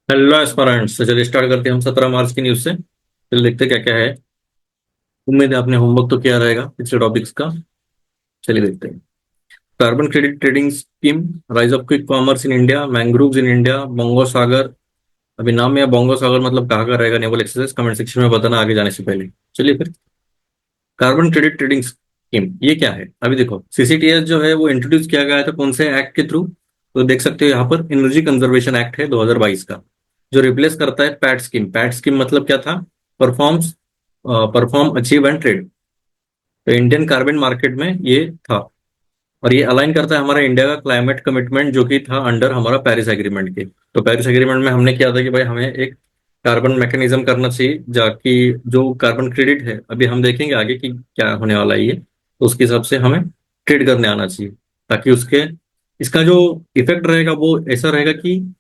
Hello एस्पारेंट्स। तो चलिए start करते हैं हम 17 मार्च की न्यूज से। फिर देखते क्या क्या है। उम्मीद है आपने होमवर्क तो किया रहेगा पिछले टॉपिक्स का। चलिए देखते हैं। Carbon credit trading scheme, rise of quick commerce in India, mangroves in India, Bongo Sagar. अभी नाम में है बोंगो सागर, मतलब कहाँ का रहेगा नेवल एक्सरसाइज, कमेंट सेक्शन में बताना आगे जाने से पहले। चलिए फिर, कार्बन क्रेडिट ट्रेडिंग स्कीम ये क्या है। अभी देखो, सीसीटीएस जो है वो इंट्रोड्यूस किया गया था कौन से एक्ट के थ्रू। तो देख सकते हो यहाँ पर एनर्जी कंजर्वेशन एक्ट है 2022 का, जो रिप्लेस करता है पैट स्कीम। पैट स्कीम मतलब क्या था? Performs perform achieve and trade. तो इंडियन कार्बन मार्केट में ये था। और ये अलाइन करता है हमारा इंडिया का क्लाइमेट कमिटमेंट जो कि था अंडर हमारा पेरिस एग्रीमेंट के। तो पेरिस एग्रीमेंट में हमने किया था कि भाई हमें एक कार्बन मैकेनिज्म करना चाहिए, जाकि जो कार्बन क्रेडिट है अभी हम देखेंगे आगे कि क्या होने वाला है ये, तो उसके हिसाब से हमें ट्रेड करने आना चाहिए। ताकि उसके इसका जो इफेक्ट रहेगा वो ऐसा रहेगा कि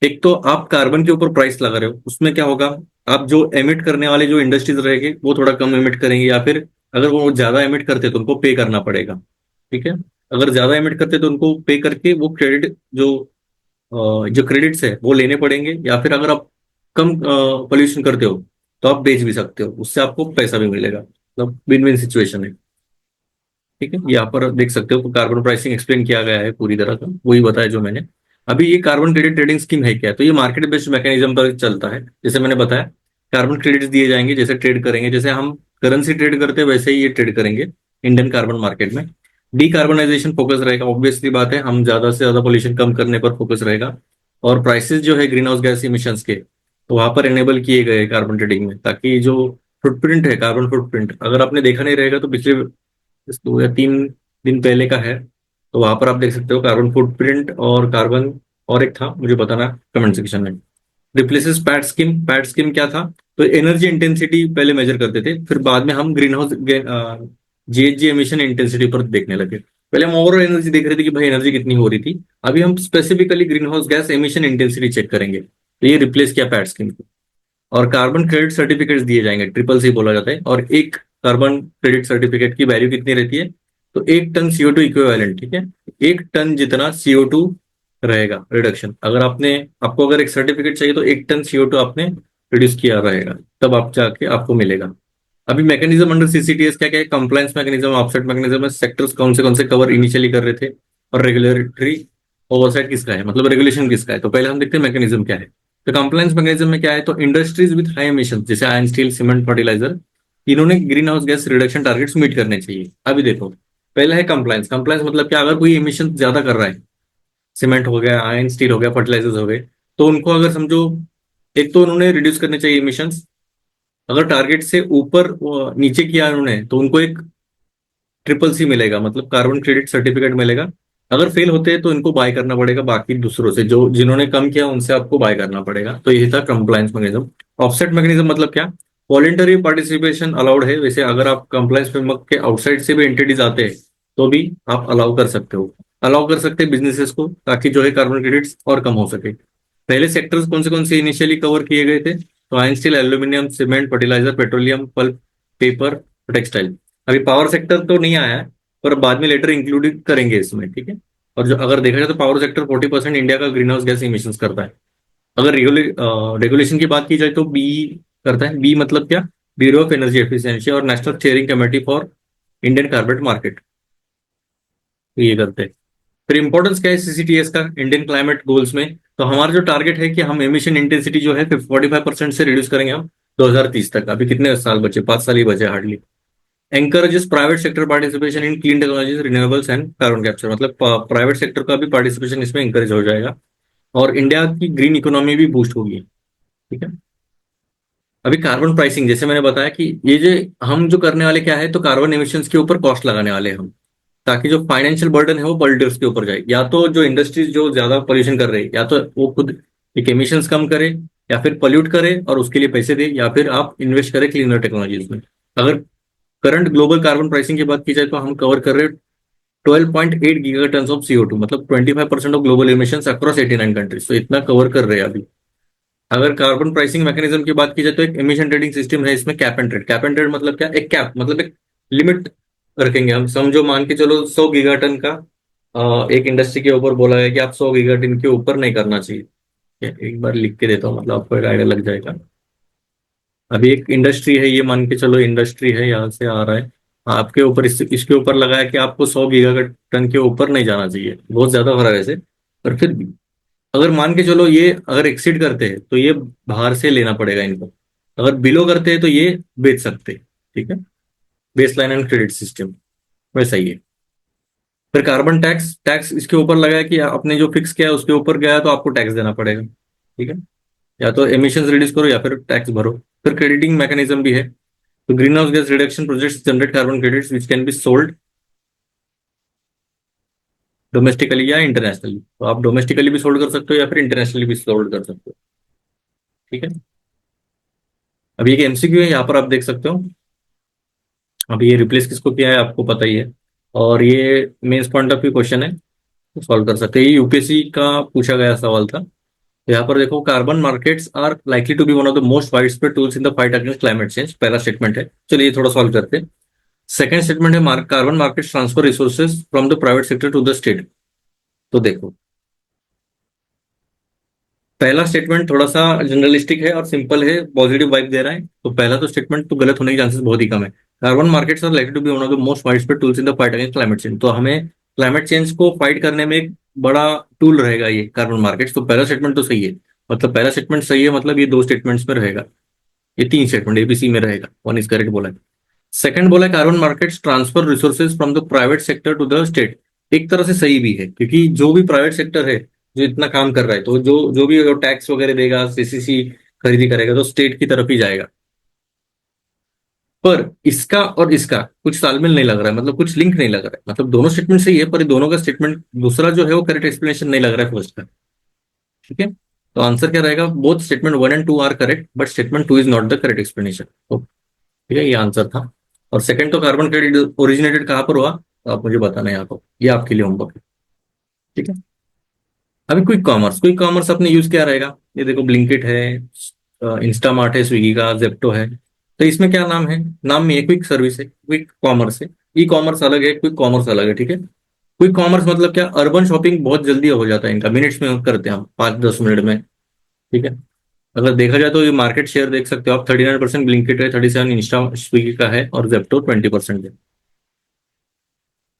एक तो आप कार्बन के ऊपर प्राइस लगा रहे हो, उसमें क्या होगा, आप जो एमिट करने वाले जो इंडस्ट्रीज रहेंगे वो थोड़ा कम एमिट करेंगे, या फिर अगर वो ज्यादा एमिट करते तो उनको पे करना पड़ेगा। ठीक है। अगर ज्यादा एमिट करते तो उनको पे करके वो क्रेडिट जो क्रेडिट्स है वो लेने पड़ेंगे, या फिर अगर आप कम पोल्यूशन करते हो तो आप बेच भी सकते हो, उससे आपको पैसा भी मिलेगा। मतलब विन विन सिचुएशन है। ठीक है, यहाँ पर देख सकते हो कार्बन प्राइसिंग एक्सप्लेन किया गया है पूरी तरह का, वही बताया जो मैंने। अभी ये कार्बन क्रेडिट ट्रेडिंग स्कीम है क्या, तो ये मार्केट बेस्ड मैकेनिज्म पर चलता है। जैसे मैंने बताया, कार्बन क्रेडिट्स दिए जाएंगे, जैसे ट्रेड करेंगे, जैसे हम करेंसी ट्रेड करते हैं वैसे ही ये ट्रेड करेंगे इंडियन कार्बन मार्केट में। डीकार्बोनाइजेशन फोकस रहेगा, ऑब्वियसली बात है, हम ज्यादा से ज्यादा पोल्यूशन कम करने पर फोकस रहेगा। और प्राइसेस जो है ग्रीन हाउस गैस इमिशंस के, तो वहां पर एनेबल किए गए कार्बन ट्रेडिंग में, ताकि जो फुटप्रिंट है, कार्बन फुटप्रिंट, अगर आपने देखा नहीं रहेगा तो पिछले इस 2 या 3 दिन पहले का है, तो वहां पर आप देख सकते हो कार्बन फुटप्रिंट और कार्बन। और एक था, मुझे बताना कमेंट सेक्शन में। Replaces PAT scheme. PAT scheme क्या था? तो एनर्जी इंटेंसिटी पहले मेजर करते थे, फिर बाद में हम green house GHG emission intensity पर देखने लगे। पहले हम ओवरऑल एनर्जी देख रहे थे कि भाई एनर्जी कितनी हो रही थी। अभी हम specifically greenhouse gas emission intensity check करेंगे, तो ये रिप्लेस किया पैट स्कीम को। और कार्बन क्रेडिट सर्टिफिकेट्स दिए जाएंगे, ट्रिपल सी बोला जाता है। और एक कार्बन क्रेडिट सर्टिफिकेट की वैल्यू कितनी रहती है? तो 1 टन CO2 इक्विवेलेंट। ठीक है, 1 टन जितना CO2 रहेगा रिडक्शन। अगर आपने आपको अगर एक सर्टिफिकेट चाहिए तो 1 टन CO2 आपने रिड्यूस किया रहेगा, तब आप जाके आपको मिलेगा। अभी मैकेनिज्म अंडर सीसीटीएस क्या क्या है? Compliance mechanism, offset mechanism, sectors कौन से कवर इनिशियली कर रहे थे, और रेगुलेटरी ओवरसाइट किसका है, मतलब रेगुलेशन किसका है। तो पहले हम देखते हैं मैकेनिज्म क्या है। तो कंप्लायंस मैकेनिज्म में क्या है, तो इंडस्ट्रीज विद हाई एमिशन जैसे आयरन स्टील, सीमेंट, फर्टिलाइजर, इन्होंने greenhouse gas reduction targets meet करने चाहिए। अभी देखो, पहला है कंप्लायंस। कंप्लायंस मतलब क्या, अगर कोई एमिशन ज्यादा कर रहा है, सीमेंट हो गया, आयरन स्टील हो गया, फर्टिलाइजर्स हो गए, तो उनको अगर समझो, एक तो उन्होंने रिड्यूस करने चाहिए इमिशंस। अगर टारगेट से ऊपर नीचे किया उन्होंने तो उनको एक ट्रिपल सी मिलेगा, मतलब कार्बन क्रेडिट सर्टिफिकेट मिलेगा। अगर फेल होते हैं तो इनको बाय करना पड़ेगा बाकी दूसरों से, जो जिन्होंने कम किया उनसे आपको बाय करना पड़ेगा। तो यही था कंप्लायंस मैकेनिज्म। ऑफसेट मैकेनिज्म मतलब क्या? वॉलेंटरी पार्टिसिपेशन अलाउड है, वैसे अगर आप कंप्लायंस फ्रेमवर्क के आउटसाइड से भी एंटिटीज आते हैं तो भी आप अलाउ कर सकते हो। अलाउ कर सकते हैं बिजनेसेस को, ताकि जो है कार्बन क्रेडिट्स और कम हो सके। पहले सेक्टर्स कौन से इनिशियली कवर किए गए थे? तो iron steel, aluminium, cement, fertiliser, petroleum, pulp, paper, textile. अभी पावर सेक्टर तो नहीं आया है, पर बाद में लेटर इंक्लूड करेंगे इसमें। ठीक है। और जो अगर देखा जाए तो पावर सेक्टर 40% इंडिया का ग्रीन हाउस गैस इमिशंस करता है। अगर रेगुलेशन की बात की जाए तो बी करता है। बी मतलब क्या? ब्यूरो ऑफ एनर्जी एफिशिएंसी और national steering committee for Indian carbon market, ये करते हैं। फिर इंपॉर्टेंस क्या है सीसीटीएस का इंडियन क्लाइमेट गोल्स में? तो हमारा जो टारगेट है कि हम एमिशन इंटेंसिटी जो है 45% से रिड्यूस करेंगे हम 2030 तक। अभी कितने साल बचे? 5 साल ही बचे hardly. encourages private sector participation in clean technologies, renewables and carbon capture, मतलब प्राइवेट सेक्टर का भी पार्टिसिपेशन इसमें इंकरेज हो जाएगा। और इंडिया की ग्रीन इकोनॉमी भी बूस्ट होगी। ठीक है। अभी कार्बन प्राइसिंग, जैसे मैंने बताया कि ये जो हम जो करने वाले क्या है, तो कार्बन एमिशंस के ऊपर कॉस्ट लगाने वाले हैं हम, ताकि जो फाइनेंशियल बर्डन है वो पॉलिटिक्स के ऊपर जाए। या तो जो इंडस्ट्रीज जो ज्यादा पोल्यूशन कर रही है, या तो वो खुद एक एमिशंस कम करे, या फिर पोल्यूट करे और उसके लिए पैसे दे, या फिर आप इन्वेस्ट करें क्लीनर टेक्नोलॉजीज में। अगर करंट ग्लोबल कार्बन प्राइसिंग की बात की जाए तो हम कवर कर रहे हैं 12.8 गीगा टन ऑफ CO2, मतलब 25% of global emissions across 89 countries. तो इतना कवर कर रहे हैं अभी। अगर कार्बन प्राइसिंग मैकेनिज्म की बात की जाए तो एक एमिशन ट्रेडिंग सिस्टम है इसमें, cap and trade. Cap and trade मतलब क्या? एक कैप मतलब एक लिमिट रखेंगे हम, समझो मान के चलो 100 गीगा टन का एक इंडस्ट्री के ऊपर बोला है कि आप 100 गीगा टन के ऊपर नहीं करना चाहिए। एक बार लिख के देता हूँ, मतलब आपको एक आइडिया लग जाएगा। अभी एक इंडस्ट्री है, ये मान के चलो इंडस्ट्री है, यहाँ से आ रहा है आपके ऊपर, इसके ऊपर लगा है कि आपको 100 गीगा टन के ऊपर नहीं जाना चाहिए, बहुत ज्यादा हो रहा है वैसे, पर फिर भी अगर मान के चलो ये अगर एक्सीड करते हैं तो ये बाहर से लेना पड़ेगा इनको, अगर बिलो करते हैं तो ये बेच सकते हैं। ठीक है, base line and credit system वैसा ही है। फिर कार्बन टैक्स, टैक्स इसके ऊपर लगा है कि आपने जो फिक्स किया है उसके ऊपर गया है तो आपको टैक्स देना पड़ेगा। ठीक है, या तो एमिशंस रिड्यूस करो या फिर टैक्स भरो। फिर क्रेडिटिंग मैकेनिज्म भी है, तो green house gas reduction projects generate carbon credits which can be sold domestically या इंटरनेशनली, तो आप डोमेस्टिकली भी सोल्ड कर सकते हो या फिर इंटरनेशनली भी सोल्ड कर सकते हो। ठीक है, अभी एक एमसीक्यू है, यहाँ पर आप देख सकते हो। अभी ये रिप्लेस किसको किया है आपको पता ही है, और ये mains point of view question है, तो सॉल्व कर सकते हैं। ये यूपीएससी का पूछा गया सवाल था। तो यहाँ पर देखो, carbon markets are likely to be one of the most widespread tools in the fight against climate change, पहला स्टेटमेंट है। चलिए ये थोड़ा सॉल्व करते हैं। सेकंड स्टेटमेंट है carbon markets transfer resources from the private sector to the state. तो देखो, पहला स्टेटमेंट थोड़ा सा जनरलिस्टिक है और सिंपल है, पॉजिटिव वाइब दे रहा है, तो पहला तो स्टेटमेंट तो गलत होने के चांसेस बहुत ही कम है। Carbon markets are likely to be one of the most widespread tools in the fight against climate change, तो हमें क्लाइमेट चेंज को फाइट करने में एक बड़ा टूल रहेगा ये कार्बन मार्केट्स, तो पहला स्टेटमेंट तो सही है। मतलब पहला स्टेटमेंट सही है, मतलब ये दो स्टेटमेंट्स में रहेगा, ये तीन स्टेटमेंट एबीसी में रहेगा, वन इज करेक्ट बोला है। सेकंड बोला है carbon markets transfer resources from the private sector to the state, एक तरह से सही भी है, क्योंकि जो भी प्राइवेट सेक्टर है जो इतना काम कर रहा है, तो जो जो भी टैक्स वगैरह देगा, सीसीसी खरीदी करेगा, तो स्टेट की तरफ ही जाएगा। पर इसका और इसका कुछ तालमेल नहीं लग रहा है, मतलब कुछ लिंक नहीं लग रहा है, मतलब दोनों स्टेटमेंट सही है पर दोनों का स्टेटमेंट दूसरा जो है वो करेक्ट एक्सप्लेनेशन नहीं लग रहा है फर्स्ट का। ठीक है, तो आंसर क्या रहेगा, both statement one and two are correct but statement two is not the correct explanation. ठीक है, ये आंसर था। और सेकंड तो कार्बन क्रेडिट ओरिजिनेटेड कहाँ पर हुआ, तो आप मुझे बताना है यहाँ पर, ये आपके लिए होमवर्क है। ठीक है, अभी क्विक कॉमर्स, क्विक कॉमर्स अपने यूज क्या रहेगा, ये देखो ब्लिंकिट है, इंस्टामार्ट है, स्विगी का जेप्टो है, तो इसमें क्या नाम है, नाम में ये क्विक सर्विस है, क्विक कॉमर्स है। ई कॉमर्स अलग है, क्विक कॉमर्स अलग है। ठीक है, क्विक कॉमर्स मतलब क्या, अर्बन शॉपिंग बहुत जल्दी हो जाता है इनका, मिनट्स में करते हैं हम, 5-10 मिनट में। ठीक है, अगर देखा जाए तो ये मार्केट शेयर देख सकते हो आप, 39% ब्लिंकिट है, 37 इंस्टा स्विगी का है, और जेप्टो 20% है।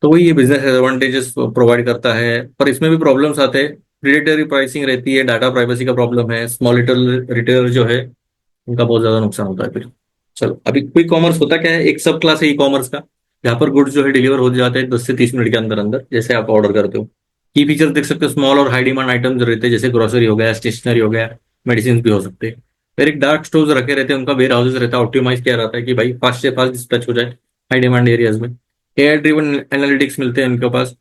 तो वही ये बिजनेस एडवांटेजेस प्रोवाइड करता है, पर इसमें भी प्रॉब्लम्स आते हैं, प्रिडेटरी प्राइसिंग रहती है, डाटा प्राइवेसी का प्रॉब्लम है, स्मॉल रिटेलर जो है उनका बहुत ज्यादा नुकसान होता है फिर। चलो, अभी क्विक कॉमर्स होता क्या है, एक सब क्लास है ई कॉमर्स का, यहाँ पर गुड्स जो है डिलीवर हो जाते हैं 10 से 30 मिनट के अंदर अंदर, जैसे आप ऑर्डर करते हो। की फीचर देख सकते हो, स्मॉल और हाई डिमांड आइटम्स रहते हैं, जैसे ग्रोसरी हो गया, स्टेशनरी हो गया, मेडिसिन भी हो सकते हैं। फिर एक डार्क स्टोर्स रखे रहते हैं, उनका वेयर हाउसेज रहता है, ऑप्टिमाइज किया रहता है कि भाई फास्ट से फास्ट डिस्पैच हो जाए हाई डिमांड एरियाज में। एआई ड्रिवन एनालिटिक्स मिलते हैं इनके पास,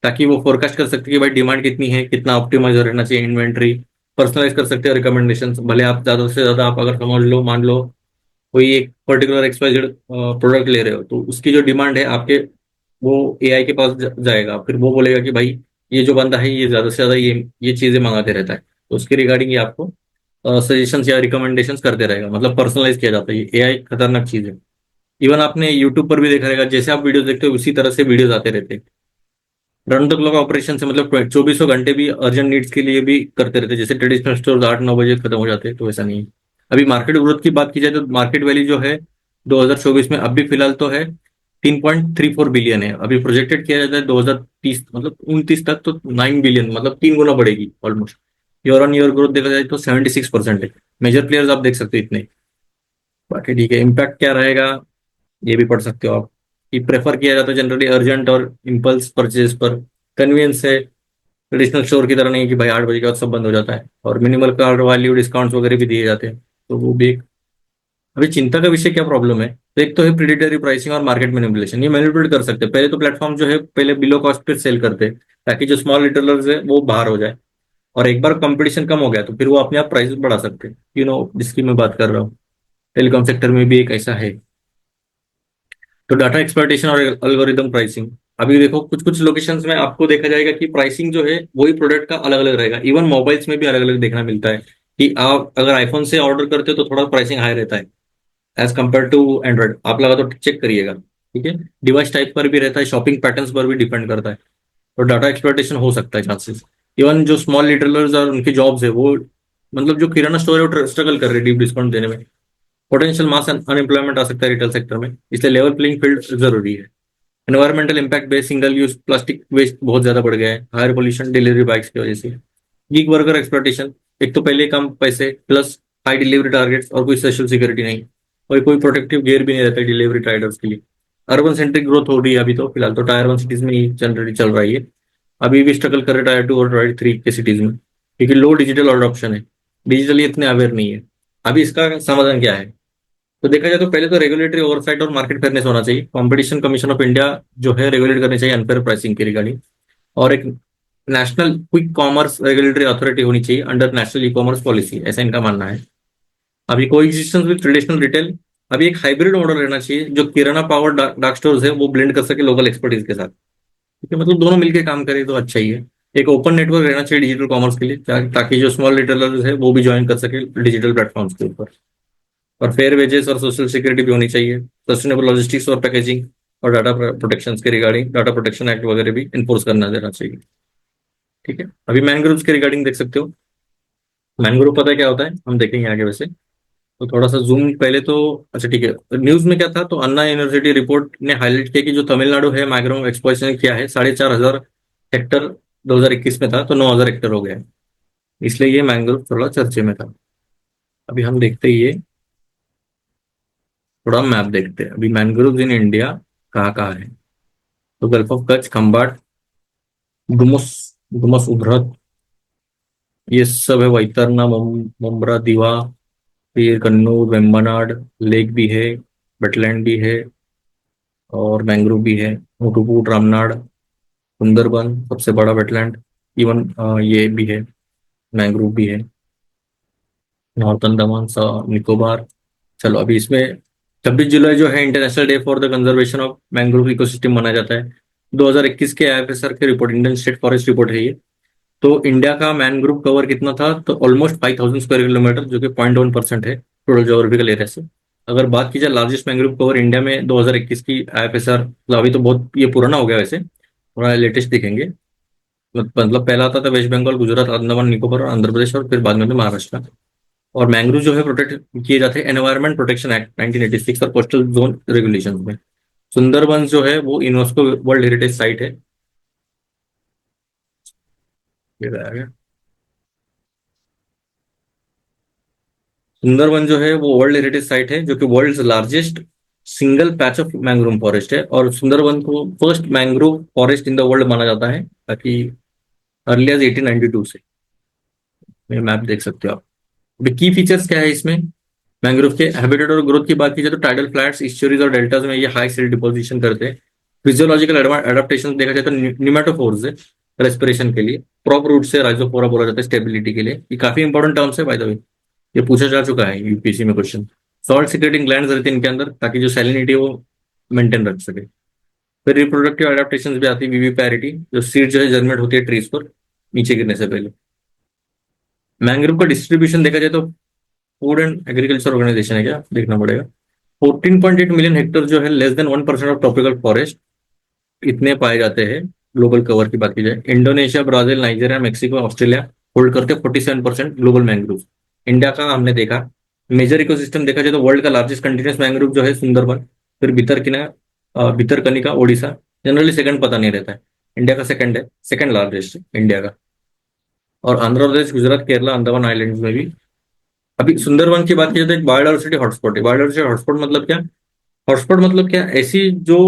ताकि वो फोरकास्ट कर सकते हैं कि भाई डिमांड कितनी है, कितना ऑप्टिमाइज रहना चाहिए इन्वेंट्री, पर्सनलाइज कर सकते हैं रिकमेंडेशन, भले आप ज्यादा से ज्यादा आप अगर समझ लो, मान लो कोई एक पर्टिकुलर एक्सवाइजेड प्रोडक्ट ले रहे हो, तो उसकी जो डिमांड है आपके, वो एआई के पास जाएगा, फिर वो बोलेगा कि भाई ये जो बंदा है ये ज्यादा से ज्यादा ये चीजें मंगाते रहता है, तो उसके रिगार्डिंग ये आपको सजेशंस या रिकमेंडेशंस करते रहेगा, मतलब पर्सनलाइज किया जाता है। ये एआई खतरनाक चीज है। इवन आपने यूट्यूब पर भी देखा रहेगा, जैसे आप वीडियो देखते हो उसी तरह से वीडियोज आते रहते हैं। रन द क्लॉक ऑपरेशन से मतलब चौबीसों घंटे भी अर्जेंट नीड्स के लिए भी करते रहते हैं, जैसे ट्रेडिशनल स्टोर 8-9 बजे खत्म हो जाते हैं, तो ऐसा नहीं है। अभी मार्केट ग्रोथ की बात की जाए तो मार्केट वैल्यू जो है 2024 में अभी फिलहाल तो है 3.34 बिलियन है, अभी प्रोजेक्टेड किया जाता है 2030 मतलब 29 तक तो 9 बिलियन, मतलब 3 गुना बढ़ेगी almost. Year on year growth देखा जाए तो 76% है। मेजर प्लेयर्स आप देख सकते हो इतने। बाकी ठीक है, इम्पैक्ट क्या रहेगा ये भी पढ़ सकते हो आप, कि प्रेफर किया जाता है जनरली अर्जेंट और इम्पल्स परचेज पर, कन्वीनियंस है, ट्रेडिशनल स्टोर की तरह नहीं है कि भाई 8 बजे के बाद सब बंद हो जाता है, और मिनिमल कार्ड वैल्यू डिस्काउंट्स वगैरह भी दिए जाते हैं, तो वो भी एक। अभी चिंता का विषय क्या प्रॉब्लम है, तो एक तो है प्रिडेटरी प्राइसिंग और मार्केट मैनिपुलेशन, ये मैनिपुलेट कर सकते हैं। पहले तो प्लेटफॉर्म जो है पहले बिलो कॉस्ट पे सेल करते हैं, ताकि जो स्मॉल रिटेलर्स है वो बाहर हो जाए, और एक बार कंपटीशन कम हो गया तो फिर वो अपने आप प्राइस बढ़ा सकते हैं, जिसकी मैं बात कर रहा हूँ। टेलीकॉम सेक्टर में भी एक ऐसा है। तो डाटा एक्सप्लॉइटेशन और एल्गोरिदम प्राइसिंग, अभी देखो कुछ कुछ लोकेशंस में आपको देखा जाएगा कि प्राइसिंग जो है वही प्रोडक्ट का अलग अलग रहेगा, इवन मोबाइल्स में भी अलग अलग देखना मिलता है, कि आप अगर आईफोन से ऑर्डर करते हो तो थोड़ा प्राइसिंग हाई रहता है एज कम्पेयर टू एंड्रॉइड, आप लगा तो चेक करिएगा। ठीक है, डिवाइस टाइप पर भी रहता है, शॉपिंग पैटर्न्स पर भी डिपेंड करता है, तो डाटा एक्सप्लॉइटेशन हो सकता है चांसेस। इवन जो स्मॉल रिटेलर्स और उनकी जॉब्स है वो मतलब जो किराना स्टोर है वो स्ट्रगल कर रहे हैं डीप डिस्काउंट देने में। पोटेंशियल मास अनएम्प्लॉयमेंट आ सकता है रिटेल सेक्टर में, इसलिए लेवल प्लेइंग फील्ड जरूरी है। Environmental impact based single use plastic waste बहुत ज्यादा बढ़ गया है, हायर पोल्यूशन डिलीवरी बाइक्स की वजह से। गीग वर्कर एक्सप्लॉयटेशन, एक तो पहले कम पैसे प्लस हाई डिलीवरी टारगेट्स और कोई सोशल सिक्योरिटी नहीं, और कोई प्रोटेक्टिव गियर भी नहीं रहता डिलीवरी राइडर्स के लिए। अर्बन सेंट्रिक ग्रोथ हो रही है अभी तो फिलहाल तो टायर 1 सिटीज में ही जनरली चल रहा है ये। अभी भी स्ट्रगल कर रहे टायर 2 और टायर 3 के सिटीज में, क्योंकि लो डिजिटल अडॉप्शन है, डिजिटली इतने अवेयर नहीं है। अभी इसका समाधान क्या है? तो देखा जाए तो पहले तो रेगुलेटरी ओवरसाइट और मार्केट फेयरनेस होना चाहिए। कंपटीशन कमीशन ऑफ इंडिया जो है रेगुलेट करनी चाहिए अनफेयर प्राइसिंग की रिगार्डिंग। और एक national quick commerce regulatory authority होनी चाहिए under national e commerce policy, ऐसा इनका मानना है। अभी को एग्जिस्टेंस विद ट्रेडिशनल रिटेल, अभी एक हाइब्रिड मॉडल रहना चाहिए जो किराना पावर डार्क स्टोर्स है वो ब्लेंड कर सके लोकल एक्सपर्टीज के साथ, ठीक है, मतलब दोनों मिलकर काम करे तो अच्छा ही है। एक ओपन नेटवर्क रहना चाहिए डिजिटल कॉमर्स के लिए, ताकि जो स्मॉल रिटेलर्स है वो भी ज्वाइन कर सके डिजिटल प्लेटफॉर्म्स के ऊपर। और फेयर वेजेस और सोशल सिक्योरिटी भी होनी चाहिए। सस्टेनेबल लॉजिस्टिक्स और पैकेजिंग और डाटा प्रोटेक्शन के रिगार्डिंग डाटा प्रोटेक्शन एक्ट वगैरह भी इन्फोर्स करना देना चाहिए। ठीक है, अभी मैंग्रोव्स के रिगार्डिंग देख सकते हो। मैंग्रोव पता है क्या होता है, हम देखेंगे आगे वैसे। तो थोड़ा सा जूम पहले तो, अच्छा ठीक है, न्यूज में क्या था, तो अन्ना यूनिवर्सिटी रिपोर्ट ने हाईलाइट किया कि जो तमिलनाडु है मैंग्रोव एक्सप्लॉयटेशन किया है 4,500 हेक्टर 2021 में था, तो 9,000 हेक्टर हो गया है। इसलिए ये मैंग्रोव थोड़ा चर्चे में था। अभी हम देखते ही ये थोड़ा मैप देखते हैं, अभी मैंग्रोव इन इंडिया कहाँ कहाँ है। तो गल्फ ऑफ कच्छ, खंबाट, डुमस, डुमस उभरत, ये सब है, वैतरना, मुम्ब्रा, दीवा, फिर कन्नूर, वेम्बनाड, लेक भी है, वेटलैंड भी है, और मैंग्रोव भी है। मुटुपुट, रामनाड, सुंदरबन सबसे बड़ा वेटलैंड, इवन ये भी है, मैंग्रोव भी है। नॉर्थ अंडमान सा निकोबार। चलो अभी इसमें 26 जुलाई जो है international day for the conservation of mangrove ecosystem मनाया जाता है। 2021 के आईएफएसआर के report, Indian state forest report है ये। तो इंडिया का मैनग्रोव कवर कितना था, तो ऑलमोस्ट 5,000 स्क्वायर किलोमीटर, जो कि 0.1% है टोटल जोग्राफिकल एरिया से। अगर बात की जाए लार्जेस्ट मैंग्रोव कवर इंडिया में 2021 की आईएफएसआर, मतलब अभी तो बहुत ये पुराना हो गया वैसे, थोड़ा लेटेस्ट दिखेंगे। मतलब पहला आता था वेस्ट बंगाल, गुजरात, अंडमान निकोबार और आंध्र प्रदेश, और फिर बाद में तो महाराष्ट्र। और मैंग्रोव जो है प्रोटेक्ट किए जाते हैं एनवायरमेंट प्रोटेक्शन एक्ट 1986 और कोस्टल जोन रेगुलेशन में। सुंदरबन जो है वो यूनेस्को वर्ल्ड हेरिटेज साइट है। ये रहा है। सुंदरबन जो है वो वर्ल्ड हेरिटेज साइट है, जो कि world largest single patch of mangrove forest है, और सुंदरबन को first mangrove forest in the world माना जाता है, ताकि अर्ली एज 1892 से। ये मैप देख सकते हो आप। अभी की फीचर्स क्या है इसमें, मैंग्रोव के हैबिटेट और ग्रोथ की बात की जाए तो टाइडल फ्लैट्स, ईस्चुरीज और डेल्टाज में ये हाई सिल्ट डिपोजिशन करते हैं। फिजियोलॉजिकल एडाप्टेशन देखा जाए तो निमेटोफोर्स है रेस्पिरेशन के लिए, प्रॉप रूट से राइजोफोरा बोला जाता है स्टेबिलिटी के लिए। ये काफी इंपॉर्टेंट टर्म्स है बाय द वे, ये पूछा जा चुका है यूपीएससी में क्वेश्चन। सॉल्ट सिक्रेटिंग ग्लैंड्स रहते हैं इनके अंदर, ताकि जो सैलिनिटी है वो मेंटेन रख सके। फिर रिप्रोडक्टिव एडाप्टेशन भी आती है, वीवी पैरिटी, जो सीड जो है जर्मेट होती है ट्रीज पर नीचे गिरने से पहले। मैंग्रोव का डिस्ट्रीब्यूशन देखा जाए तो फूड एंड एग्रीकल्चर ऑर्गेनाइजेशन है, क्या देखना पड़ेगा। 14.8 मिलियन हेक्टर जो है, less than 1% of tropical forest इतने पाए जाते हैं। ग्लोबल कवर की बात की जाए, Indonesia, Brazil, Nigeria, Mexico, Australia hold करते 47% ग्लोबल मैंग्रोव। इंडिया का हमने देखा मेजर इकोसिस्टम देखा जाए तो वर्ल्ड का लार्जेस्ट कंटिन्यूस मैंग्रोव जो है सुंदरबन, फिर भितरकनिका ओडिशा, जनरली सेकंड पता नहीं रहता है। इंडिया का सेकंड है, सेकंड लार्जेस्ट इंडिया का। और आंध्र प्रदेश, गुजरात, केरला, अंडमान आइलैंड्स में भी। अभी सुंदरबन की बात की जाए तो एक बायोडाइवर्सिटी हॉटस्पॉट है। बायोडाइवर्सिटी हॉटस्पॉट मतलब क्या, हॉटस्पॉट मतलब क्या, ऐसी जो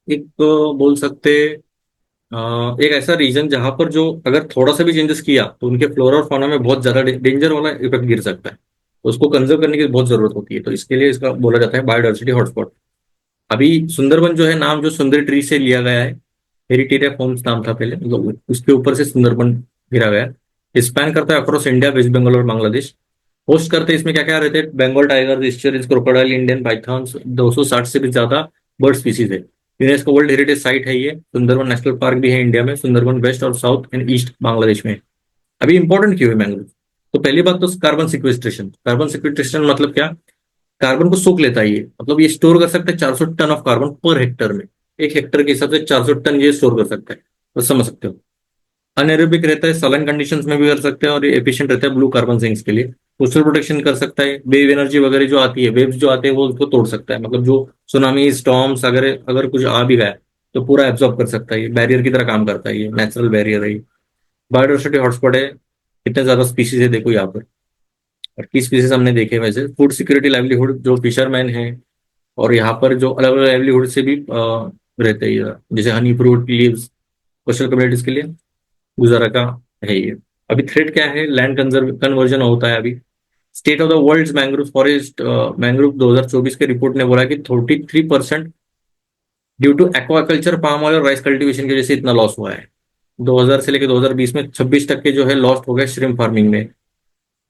एक बोल सकते एक ऐसा रीजन जहां पर जो अगर थोड़ा सा भी चेंजेस किया तो उनके फ्लोरा और फौना में बहुत ज्यादा डेंजर वाला इफेक्ट गिर सकता है, तो उसको कंजर्व करने की बहुत जरूरत होती है, तो इसके लिए इसका बोला जाता है बायोडाइवर्सिटी हॉटस्पॉट। अभी सुंदरबन जो है नाम जो सुंदर ट्री से लिया गया है, हेरिटेरिया फॉर्म्स नाम था पहले, मतलब उसके ऊपर से सुंदरबन गिरा गया है। स्पैन करता है अक्रॉस इंडिया, वेस्ट बंगाल और बांग्लादेश। होस्ट करते हैं इसमें क्या क्या रहते हैं, Bengal tiger, estuaries, crocodile, Indian pythons, 260 से भी ज्यादा बर्ड स्पीसीज है। यूनेस्को वर्ल्ड हेरिटेज साइट है ये। सुंदरबन नेशनल पार्क भी है इंडिया में, सुंदरबन वेस्ट और साउथ एंड ईस्ट बांग्लादेश में है। अभी इंपॉर्टेंट क्यों है मैंग्रोव, तो पहली बात तो कार्बन सिक्वेस्ट्रेशन। कार्बन सिक्वेस्ट्रेशन मतलब क्या, कार्बन को सोख लेता है ये, मतलब ये स्टोर कर सकता है 400 tonne of carbon per hectare में। एक हेक्टर के हिसाब से 400 टन ये स्टोर कर सकता है, तो समझ सकते हो। अनएरोबिक रहता है, सलाइन कंडीशंस में भी कर सकते हैं, और ये एफिशिएंट रहता है ब्लू कार्बन सिंक्स के लिए। कोस्टल प्रोटेक्शन कर सकता है, वेव एनर्जी वगैरह जो आती है, वेव्स जो आते हैं वो उसको तोड़ सकता है, मतलब जो सुनामी स्टॉर्म्स अगर अगर कुछ आ भी गया तो पूरा एब्जॉर्ब कर सकता है, ये बैरियर की तरह काम करता है, ये नेचुरल बैरियर है। बायोडाइवर्सिटी हॉटस्पॉट है, कितने ज्यादा स्पीसीज है देखो यहाँ पर, और की स्पीसीज हमने देखे वैसे। फूड सिक्योरिटी लाइवलीहुड, जो फिशरमैन है, और यहाँ पर जो अलग अलग लाइवलीहुड से भी रहते हैं ये, जैसे Honey fruit leaves, coastal communities के लिए गुजारा का है ये। अभी थ्रेट क्या है, लैंड कंजर्व कन्वर्जन होता है अभी। State of the world mangrove forest, mangrove 2024 के रिपोर्ट ने बोला कि 43% due to aquaculture, palm oil और राइस कल्टीवेशन की वजह से इतना लॉस हुआ है। 2000 से लेकर 2020 में 26% जो है लॉस्ट हो गया श्रिम्प फार्मिंग में।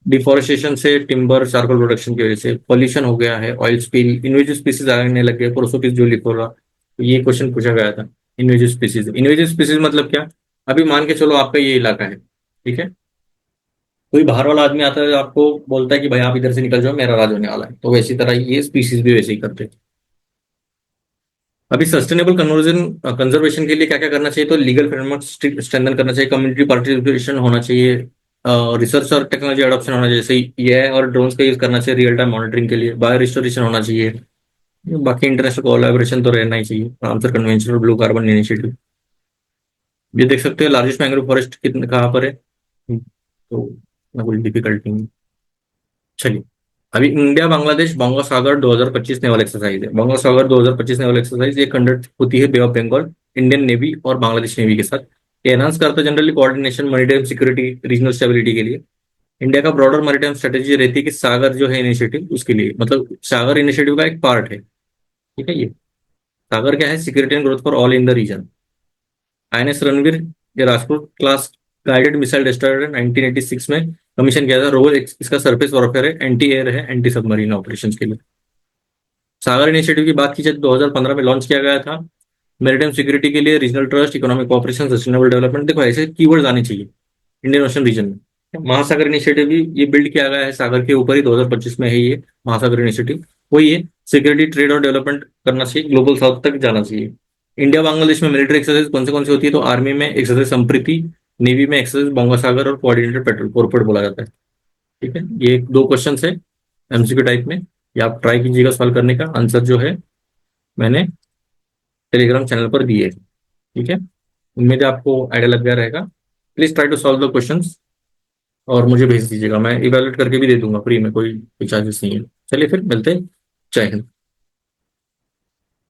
डिफोरेस्टेशन से, टिम्बर चारकोल प्रोडक्शन की वजह से पॉल्यूशन हो गया है, ऑयल स्पिल, इन्वेजिव स्पीसीज आने लग गए, प्रोसोपिस जो लिखोगा। तो ये क्वेश्चन पूछा गया था। इन्वेजिव स्पीसीज मतलब क्या? अभी मान के चलो आपका ये इलाका है, ठीक है, कोई बाहर वाला आदमी आता है आपको बोलता है कि भाई आप इधर से निकल जाओ, मेरा राज होने वाला है, तो वैसी तरह ये स्पीसीज भी वैसे ही करते हैं। अभी सस्टेनेबल कन्वर्जन कंजर्वेशन के लिए क्या क्या करना चाहिए, तो लीगल फ्रेमवर्क स्ट्रेंथन करना चाहिए, कम्युनिटी पार्टिसिपेशन होना चाहिए, रिसर्च और टेक्नोलॉजी एडॉप्शन होना चाहिए, जैसे ये और ड्रोन्स का यूज करना चाहिए रियल टाइम मॉनिटरिंग के लिए, बायो रिस्टोरेशन होना चाहिए। बाकी इंटरनेशनल कोलैबोरेशन तो रहना ही चाहिए, रामसर कन्वेंशन और ब्लू कार्बन इनिशिएटिव। ये देख सकते हो लार्जेस्ट मैंग्रोव फॉरेस्ट कितने कहाँ पर है, तो ना कोई डिफिकल्टी नहीं। चलिए, अभी इंडिया बांग्लादेश बंगा सागर 2025 नेवल एक्सरसाइज है। बंगा सागर 2025 नेवल एक्सरसाइज ये कंडक्ट होती है बे ऑफ बंगाल, इंडियन नेवी और बांग्लादेश नेवी के साथ। ये एनहांस करता है generally coordination, maritime security, regional stability के लिए। इंडिया का ब्रॉडर मैरिटाइम स्ट्रेटेजी रहती है कि सागर जो है इनिशिएटिव उसके लिए, मतलब सागर इनिशिएटिव का एक पार्ट है, ठीक है। ये सागर क्या है, security and growth for all in the region. INS Ranvir, ये Rajput class guided missile destroyer 1986 में कमीशन किया था। रोल इसका सरफेस वॉरफेयर है, एंटी एयर है, एंटी सबमरीन ऑपरेशंस के लिए। सागर इनिशिएटिव की बात की जाए तो 2015 में लॉन्च किया गया था, मैरिटाइम सिक्योरिटी के लिए, regional trust, economic cooperation, sustainable development. देखो ऐसे कीवर्ड्स आने चाहिए इंडियन ओशन रीजन में। महासागर इनिशिएटिव भी ये बिल्ड किया गया है सागर के ऊपर ही, 2025 में है ये महासागर इनिशिएटिव। वही है, सिक्योरिटी, ट्रेड और डेवलपमेंट करना चाहिए, ग्लोबल साउथ तक जाना चाहिए। इंडिया बांग्लादेश में मिलिट्री एक्सरसाइज कौन सी होती है, तो आर्मी में एक्सरसाइज संप्रीति, नेवी में एक्सरसाइज बंगासागर और कोऑर्डिनेटेड पेट्रोल कॉर्पोरेट बोला जाता है, ठीक है। ये दो क्वेश्चन है एमसीक्यू टाइप में, ये आप ट्राई कीजिएगा सॉल्व करने का। आंसर जो है मैंने टेलीग्राम चैनल पर दिए, ठीक है। उम्मीद है आपको आइडिया लग गया रहेगा। Please try to solve the questions और मुझे भेज दीजिएगा, मैं इवेलुएट करके भी दे दूंगा फ्री में, कोई चार्जेस नहीं है। चलिए फिर मिलते हैं, जय हिंद।